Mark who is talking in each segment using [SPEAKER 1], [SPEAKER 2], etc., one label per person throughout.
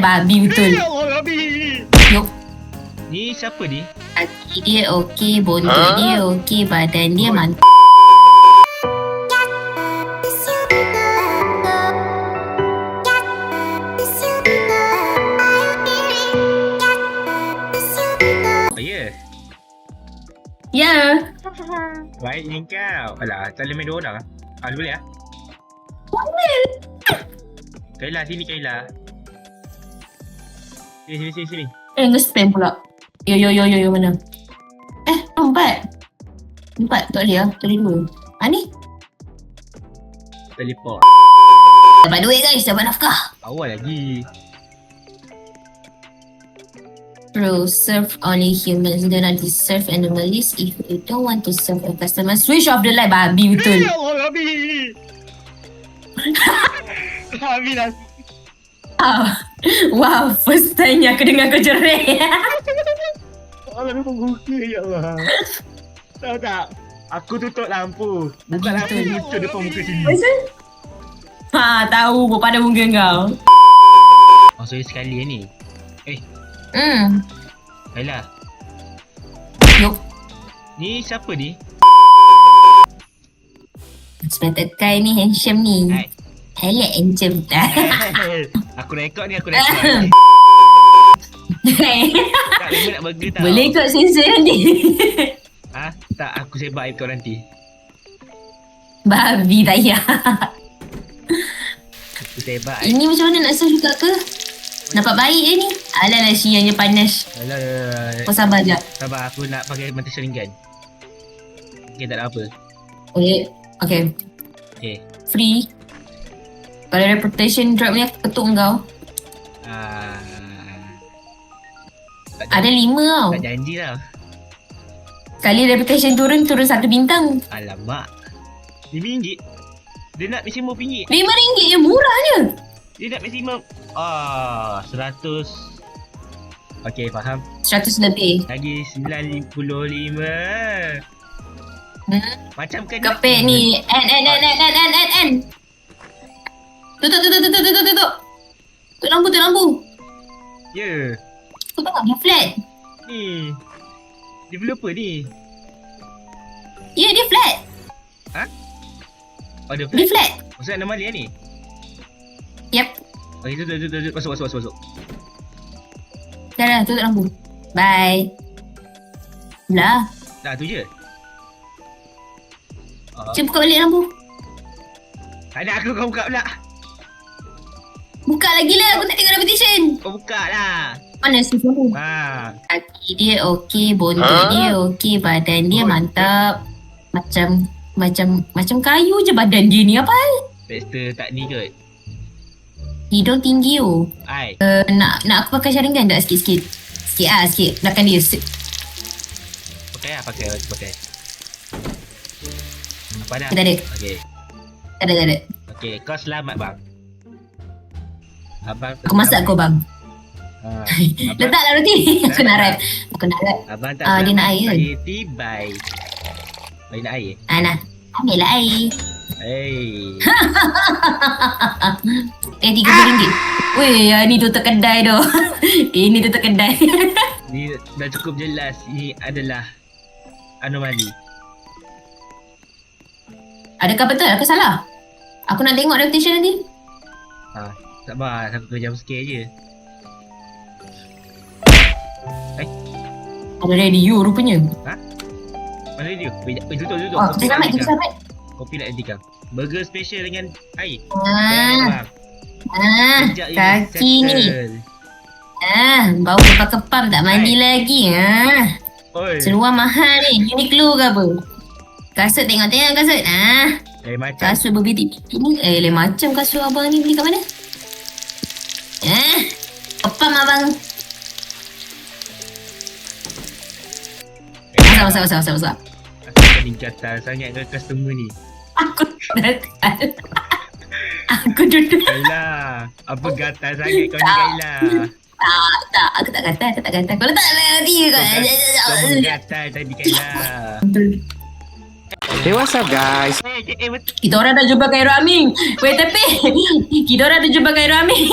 [SPEAKER 1] babi betul.
[SPEAKER 2] Ya Allah, babi.
[SPEAKER 1] Yuk.
[SPEAKER 2] Ni siapa ni?
[SPEAKER 1] Kaki dia okey, bontot dia okey, badan dia mantap.
[SPEAKER 2] Oh, ya.
[SPEAKER 1] Ya.
[SPEAKER 2] Baik ni kau. Alah, tak boleh main dua orang. Boleh lah. Kayla, sini Kayla. Sini.
[SPEAKER 1] Nge-spam pula. Yo, mana? Empat, tak boleh lah. Tak boleh dua. Ni?
[SPEAKER 2] Teleport.
[SPEAKER 1] Dapat duit guys, dapat nafkah.
[SPEAKER 2] Awal lagi.
[SPEAKER 1] Bro, serve only humans, do not serve anomalies. If you don't want to serve a customer, switch off the light. Babi betul.
[SPEAKER 2] Ya Allah, babi. Babi lah.
[SPEAKER 1] Wow, first time aku dengar kau jerit.
[SPEAKER 2] Allah memang buka, ya Allah. Tahu tak? Aku tutup lampu. Buka lampu muncul depan muka sini.
[SPEAKER 1] Tahu pun pada muka kau.
[SPEAKER 2] Oh, sorry sekali ni. Kayla.
[SPEAKER 1] Yuk.
[SPEAKER 2] Ni siapa ni?
[SPEAKER 1] Sebab tekai ni handsome ni.
[SPEAKER 2] Hai.
[SPEAKER 1] Helak handsome.
[SPEAKER 2] Aku rekod ni, Tak, lama nak burger tau.
[SPEAKER 1] Boleh kot sensor nanti.
[SPEAKER 2] Tak, aku sebab air kau nanti.
[SPEAKER 1] Babi tak payah.
[SPEAKER 2] Aku sebab air.
[SPEAKER 1] Ini macam mana nak serve juga ke? Nampak baik ni. Alah siangnya panas.
[SPEAKER 2] Alah.
[SPEAKER 1] Kau sabar je.
[SPEAKER 2] Sabar, aku nak pakai mata sharing gun. Okay, tak ada apa.
[SPEAKER 1] Okay. Free. Kalau reputation drop ni aku ketuk kau. Ada 5 tau.
[SPEAKER 2] Tak janji tau.
[SPEAKER 1] Sekali reputation turun 1 bintang.
[SPEAKER 2] Alamak. RM5. Dia nak maksimum RM5.
[SPEAKER 1] RM5 je murahnya.
[SPEAKER 2] Dia nak maksimum 100. Okay, faham.
[SPEAKER 1] 100 lebih.
[SPEAKER 2] Lagi 95. Macam kan
[SPEAKER 1] Kepek ni. N. Tutup. Tutup lampu.
[SPEAKER 2] Ya.
[SPEAKER 1] Kau tengok dia flat.
[SPEAKER 2] Ni. Developer ni.
[SPEAKER 1] Ya, dia flat.
[SPEAKER 2] Oh, dia
[SPEAKER 1] Dia
[SPEAKER 2] flat.
[SPEAKER 1] flat.
[SPEAKER 2] Maksudnya anomali ni?
[SPEAKER 1] Yep.
[SPEAKER 2] Okay, tutup. Masuk.
[SPEAKER 1] Dah, tutup lampu. Bye. Lah.
[SPEAKER 2] Dah, tu je.
[SPEAKER 1] Cuba buka balik lampu.
[SPEAKER 2] Tak ada, kau buka pula.
[SPEAKER 1] Buka lagi lah. Aku tak tengok reputation.
[SPEAKER 2] Kau buka lah.
[SPEAKER 1] Mana switch lampu? Kaki dia okey, bontot dia okey, badan dia mantap. Macam kayu je badan dia ni. Apa hal?
[SPEAKER 2] Baxter tak ni kot.
[SPEAKER 1] Hidung tinggi oh.
[SPEAKER 2] Ai.
[SPEAKER 1] Nak aku pakai sharing gun tak sikit-sikit? Sikit. Belakang dia.
[SPEAKER 2] Pakai. Apa dah?
[SPEAKER 1] Tak ada.
[SPEAKER 2] Okey.
[SPEAKER 1] Tak ada.
[SPEAKER 2] Okey, kau selamat bang. Abang
[SPEAKER 1] Aku masak kau bang. Letaklah roti. Aku nak rap.
[SPEAKER 2] Abang tak
[SPEAKER 1] dia nak air kan?
[SPEAKER 2] Tibai. Nak air?
[SPEAKER 1] Nah. Ambil lah air. RM30. Weh, ni tutup kedai tu. Ini tutup kedai.
[SPEAKER 2] Ni dah cukup jelas. Ini adalah anomali.
[SPEAKER 1] Adakah betul? Aku salah? Aku nak tengok reputation nanti.
[SPEAKER 2] Sabar, aku kerja sikit je.
[SPEAKER 1] Ada radio rupanya.
[SPEAKER 2] Mana dia? Tutup.
[SPEAKER 1] Kita selamat.
[SPEAKER 2] Kopi nak nanti kau. Burger special dengan air.
[SPEAKER 1] Kaki ni. Bau kepam tak mandi lagi. Seluar mahal ni. Uniqlo ke apa? Kasut tengok kasut.
[SPEAKER 2] Macam.
[SPEAKER 1] Kasut berbitik-bitik ni. Lain macam kasut abang ni beli kat mana? Kepam abang. Masa.
[SPEAKER 2] Ni gatal sangat ke customer ni?
[SPEAKER 1] Aku gatal. Aku duduk.
[SPEAKER 2] Kayla, apa gatal sangat kau ni Kayla?
[SPEAKER 1] Tak. Aku tak gatal. Kau letak dia kau.
[SPEAKER 2] Kau gatal tadi Kayla.
[SPEAKER 3] Hey, what's up guys?
[SPEAKER 1] Kita orang dah jumpa Khairul Amin. Wait, tapi kita orang dah jumpa Khairul Amin.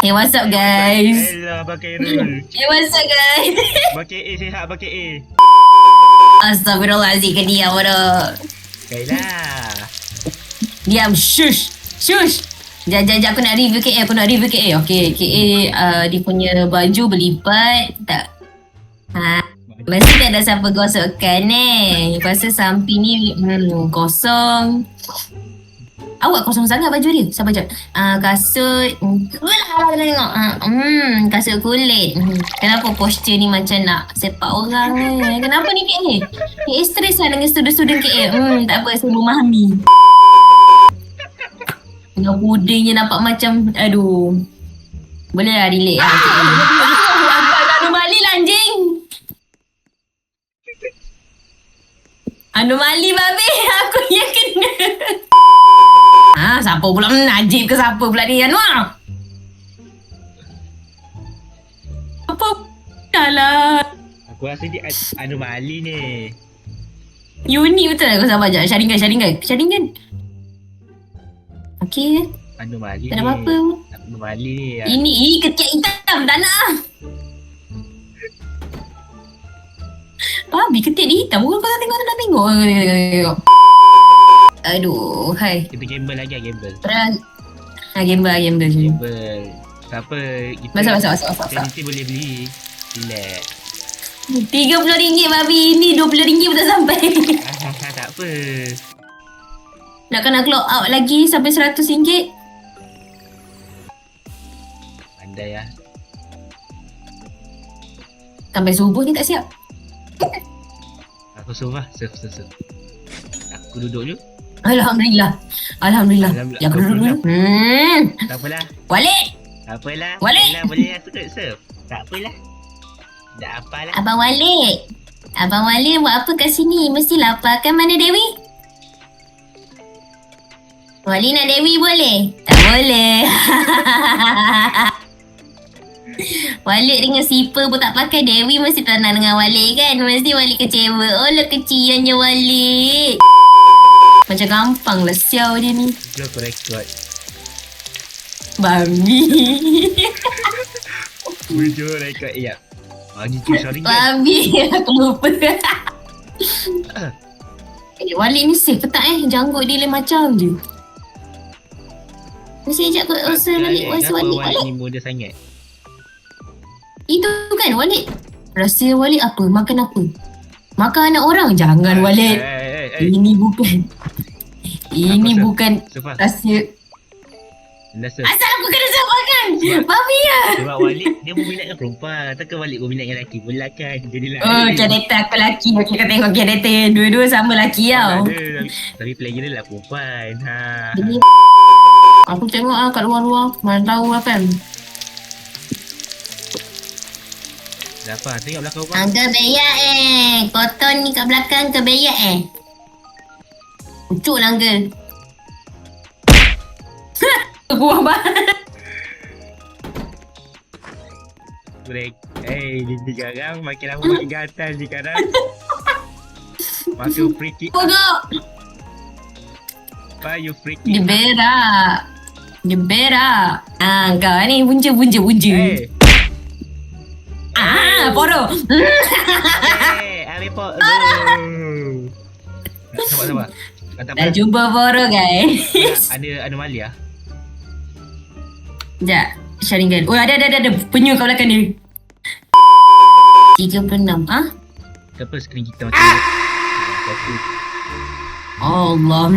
[SPEAKER 1] Hey, what's up guys?
[SPEAKER 2] Hello, Abang Khairul.
[SPEAKER 1] Hey, what's up guys?
[SPEAKER 2] Abang KA sihat, Abang KA.
[SPEAKER 1] Astagfirullahaladzim ke diam bodoh.
[SPEAKER 2] Kailah.
[SPEAKER 1] Diam, shush. Shush. Jap, aku nak review KA. Okay, KA dia punya baju berlipat. Tak. Mesti tak ada siapa gosokkan Lepas tu samping ni kosong. Awak kosong sangat baju dia. Sabar jap. Kasut. Tengok. Kasut kulit. Kenapa posture ni macam nak sepak orang ni? Kenapa ni KA? KA stres lah dengan student-student KA. Tak apa, saya memahami. Dengan puding je nampak macam, aduh. Boleh lah relate lah. Anomali lah anjing. Anomali babi. Aku yang kena. Siapa pula Najib ke siapa pula ni Anwar? Apa? Dah lah.
[SPEAKER 2] Aku rasa dia anomali ni.
[SPEAKER 1] Unik betul lah. Kau sabar sekejap. Sharingan. Okay.
[SPEAKER 2] Anomali
[SPEAKER 1] Tak ada
[SPEAKER 2] ni.
[SPEAKER 1] apa-apa.
[SPEAKER 2] Anomali ni.
[SPEAKER 1] Ini ketiak hitam. Tak nak lah. Babi ketiak dia hitam. Kau tak tengok. Aduh, hai.
[SPEAKER 2] Kita gamble lagi lah, gamble.
[SPEAKER 1] Terang. Gamble.
[SPEAKER 2] Gamble. Siapa kita
[SPEAKER 1] Masuk.
[SPEAKER 2] Charity boleh beli. Relax.
[SPEAKER 1] RM30 babi. Ini RM20 pun tak sampai.
[SPEAKER 2] Tak apa.
[SPEAKER 1] Nak kena clock out lagi sampai RM100.
[SPEAKER 2] Pandai lah.
[SPEAKER 1] Sampai subuh ni tak siap.
[SPEAKER 2] Aku suruh lah. Surf. Aku duduk je.
[SPEAKER 1] Alhamdulillah. Ya, aku duduk dulu.
[SPEAKER 2] Tak apalah.
[SPEAKER 1] Walik.
[SPEAKER 2] Tak apalah.
[SPEAKER 1] Walik.
[SPEAKER 2] Yelah, boleh lah surf. Tak apalah. Tak apalah.
[SPEAKER 1] Abang Walik buat apa kat sini? Mesti lapar kan? Mana Dewi? Walik nak Dewi boleh? Tak boleh. Walik dengan Sipa pun tak pakai. Dewi mesti tak nak dengan Walik kan? Mesti Walik kecewa. Oh lah keciannya Walik. Macam gampang lah siau dia ni.
[SPEAKER 2] Jom aku record.
[SPEAKER 1] Babi.
[SPEAKER 2] Jom record. Ya. Bagi tu sorry kan.
[SPEAKER 1] Babi. Aku lupa. Walik ni safe ke tak janggut dia lain macam je. Mesti ajak aku usaha balik.
[SPEAKER 2] Walik ni muda sangat.
[SPEAKER 1] Itu kan Walik. Rahsia Walik apa? Makan apa? Makan anak orang? Jangan Walik. Ini bukan
[SPEAKER 2] Surf.
[SPEAKER 1] rahsia. Asal aku kena sabarkan? Babi lah.
[SPEAKER 2] Sebab Walik dia berminat dengan perempuan. Takkan Walik berminat dengan lelaki pula kan. Jadilah.
[SPEAKER 1] Oh, karakter aku lelaki. Okay, kau tengok karakter. Dua-dua sama lelaki tau.
[SPEAKER 2] Tapi player dia lah perempuan.
[SPEAKER 1] Jadi, aku tengok kat luar-luar. Mana tahu lah kan.
[SPEAKER 2] Dah apa? Tengok belakang rumah.
[SPEAKER 1] Kebeyak koton ni kat belakang kebeyak Pucuk lah uncle. Buah banget.
[SPEAKER 2] Dia sekarang makin lama makin gatal je sekarang. Makin free kick.
[SPEAKER 1] Pokok.
[SPEAKER 2] Why you free kick?
[SPEAKER 1] Dia berak. Kau ni bunja. Poro.
[SPEAKER 2] Ambil poro. Sabar.
[SPEAKER 1] Dah jumpa Poro guys.
[SPEAKER 2] Ada anomali lah.
[SPEAKER 1] Sekejap. Sharingan. Oh ada. Penyu kat belakang ni. 36.
[SPEAKER 2] Kenapa skrin kita macam ni?
[SPEAKER 1] Allah.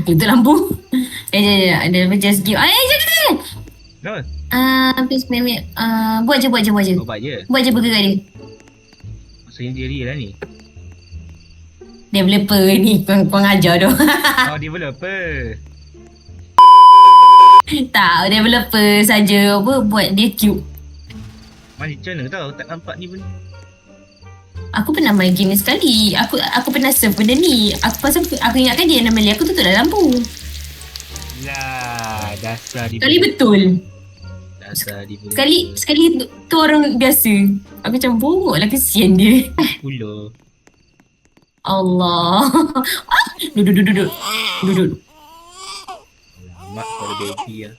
[SPEAKER 1] Tutup lampu. Ada just give. Jangan.
[SPEAKER 2] No.
[SPEAKER 1] Please maybe buat je.
[SPEAKER 2] Buat je.
[SPEAKER 1] Buat je bergerak dia.
[SPEAKER 2] Maksudnya dia real lah ni.
[SPEAKER 1] Developer ni kau ajar tu.
[SPEAKER 2] Oh developer.
[SPEAKER 1] Tak, developer saja buat dia cute.
[SPEAKER 2] Macam mana tau tak nampak ni pun.
[SPEAKER 1] Aku pernah main game ni sekali. Aku pernah serve benda ni. Pasal aku ingatkan dia nama aku tutup dah lampu.
[SPEAKER 2] Lah, dasar dia.
[SPEAKER 1] Sekali betul.
[SPEAKER 2] Dasar dia.
[SPEAKER 1] Sekali tu orang biasa. Aku macam bongok lah, kesian dia.
[SPEAKER 2] Puluh.
[SPEAKER 1] Allah. Duduk.
[SPEAKER 2] Mak pada baby lah.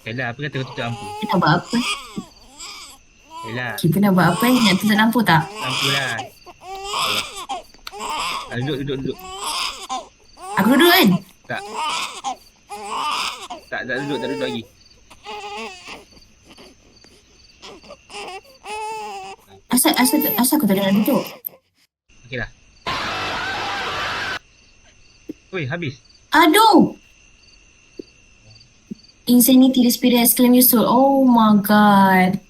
[SPEAKER 2] Yelah, apa kata kau tutup lampu?
[SPEAKER 1] Kita nak buat apa?
[SPEAKER 2] Yelah,
[SPEAKER 1] Kita nak buat apa? Nak tutup lampu tak?
[SPEAKER 2] lampu lah. Duduk.
[SPEAKER 1] Aku duduk kan?
[SPEAKER 2] Tak. Tak duduk lagi.
[SPEAKER 1] Asal aku tak nak duduk?
[SPEAKER 2] Okey lah. Oi, habis.
[SPEAKER 1] Aduh! Insanity the spirit has claimed your soul. Oh my god.